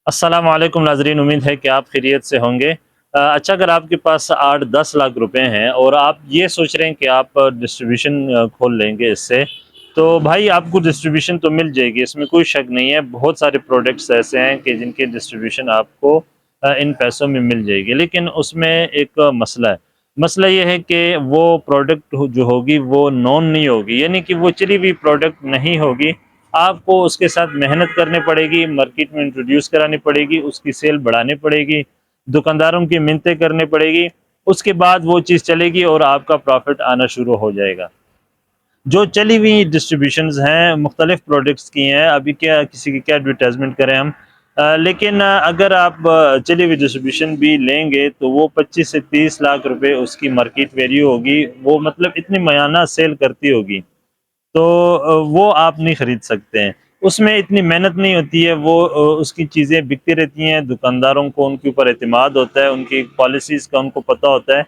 अस्सलाम वालेकुम नाजरीन, उम्मीद है कि आप खैरियत से होंगे। अच्छा, अगर आपके पास 8-10 लाख रुपए हैं और आप ये सोच रहे हैं कि आप डिस्ट्रीब्यूशन खोल लेंगे इससे, तो भाई आपको डिस्ट्रीब्यूशन तो मिल जाएगी, इसमें कोई शक नहीं है। बहुत सारे प्रोडक्ट्स ऐसे हैं कि जिनकी डिस्ट्रीब्यूशन आपको इन पैसों में मिल जाएगी, लेकिन उसमें एक मसला है। मसला ये है कि वो प्रोडक्ट जो होगी वो नॉन नहीं होगी, यानी कि वो चली हुई प्रोडक्ट नहीं होगी। आपको उसके साथ मेहनत करनी पड़ेगी, मार्केट में इंट्रोड्यूस करानी पड़ेगी, उसकी सेल बढ़ानी पड़ेगी, दुकानदारों की मिन्नतें करनी पड़ेगी। उसके बाद वो चीज़ चलेगी और आपका प्रॉफिट आना शुरू हो जाएगा। जो चली हुई डिस्ट्रीब्यूशंस हैं मुख्तलिफ प्रोडक्ट्स की हैं, अभी क्या किसी की क्या एडवर्टाइजमेंट करें हम। लेकिन अगर आप चली हुई डिस्ट्रीब्यूशन भी लेंगे तो वो 25 से 30 लाख रुपए उसकी मार्केट वैल्यू होगी, वो मतलब इतनी मयाना सेल करती होगी। तो वो आप नहीं ख़रीद सकते हैं। उसमें इतनी मेहनत नहीं होती है, वो उसकी चीज़ें बिकती रहती हैं, दुकानदारों को उनके ऊपर एतमाद होता है, उनकी पॉलिसीज़ का उनको पता होता है।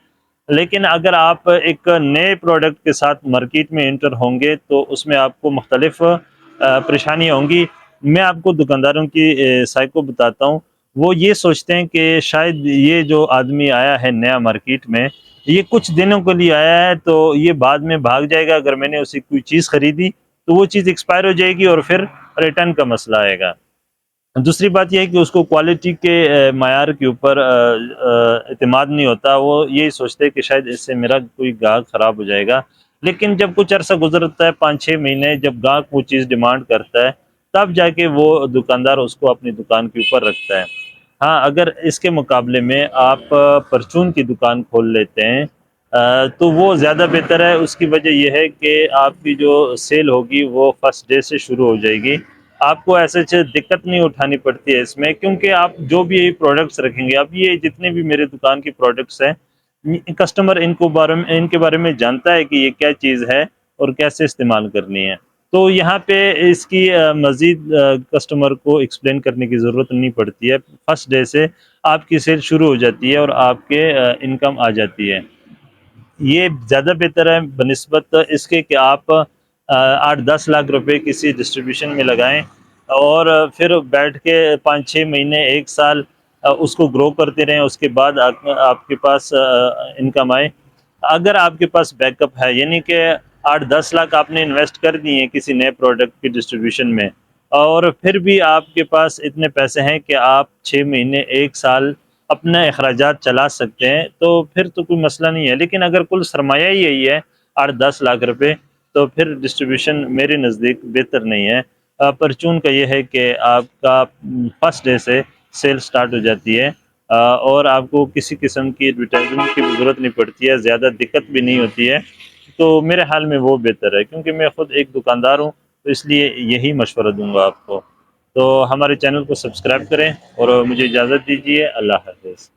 लेकिन अगर आप एक नए प्रोडक्ट के साथ मार्केट में एंटर होंगे तो उसमें आपको मुख्तलिफ परेशानियाँ होंगी। मैं आपको दुकानदारों की साइको बताता हूँ। वो ये सोचते हैं कि शायद ये जो आदमी आया है नया मार्केट में, ये कुछ दिनों के लिए आया है, तो ये बाद में भाग जाएगा। अगर मैंने उसे कोई चीज़ खरीदी तो वो चीज़ एक्सपायर हो जाएगी और फिर रिटर्न का मसला आएगा। दूसरी बात ये है कि उसको क्वालिटी के मायार के ऊपर एतमाद नहीं होता। वो यही सोचते हैं कि शायद इससे मेरा कोई गाहक ख़राब हो जाएगा। लेकिन जब कुछ अरसा गुज़रता है, 5-6 महीने, जब गाहक वो चीज़ डिमांड करता है, तब जाके वो दुकानदार उसको अपनी दुकान के ऊपर रखता है। हाँ, अगर इसके मुकाबले में आप परचून की दुकान खोल लेते हैं तो वो ज़्यादा बेहतर है। उसकी वजह ये है कि आपकी जो सेल होगी वो फर्स्ट डे से शुरू हो जाएगी। आपको ऐसे दिक्कत नहीं उठानी पड़ती है इसमें, क्योंकि आप जो भी प्रोडक्ट्स रखेंगे, अब ये जितने भी मेरे दुकान के प्रोडक्ट्स हैं, कस्टमर इनके बारे में जानता है कि ये क्या चीज़ है और कैसे इस्तेमाल करनी है। तो यहाँ पे इसकी मज़ीद कस्टमर को एक्सप्लेन करने की ज़रूरत नहीं पड़ती है। फर्स्ट डे से आपकी सेल शुरू हो जाती है और आपके इनकम आ जाती है। ये ज़्यादा बेहतर है बनिस्बत इसके कि आप 8-10 लाख रुपए किसी डिस्ट्रीब्यूशन में लगाएं और फिर बैठ के 5-6 महीने 1 साल उसको ग्रो करते रहें। उसके बाद आपके पास इनकम आए। अगर आपके पास बैकअप है, यानी कि 8-10 लाख आपने इन्वेस्ट कर दिए हैं किसी नए प्रोडक्ट की डिस्ट्रीब्यूशन में, और फिर भी आपके पास इतने पैसे हैं कि आप 6 महीने 1 साल अपने अखराजात चला सकते हैं, तो फिर तो कोई मसला नहीं है। लेकिन अगर कुल सरमाया ही यही है 8-10 लाख रुपए, तो फिर डिस्ट्रीब्यूशन मेरे नज़दीक बेहतर नहीं है। परचून का ये है कि आपका फर्स्ट डे से सेल स्टार्ट हो जाती है और आपको किसी किस्म की एडवर्टाइजमेंट की भी ज़रूरत नहीं पड़ती है, ज़्यादा दिक्कत भी नहीं होती है। तो मेरे ख़्याल में वो बेहतर है, क्योंकि मैं ख़ुद एक दुकानदार हूँ, तो इसलिए यही मशवरा दूँगा आपको। तो हमारे चैनल को सब्सक्राइब करें और मुझे इजाज़त दीजिए। अल्लाह हाफ़िज़।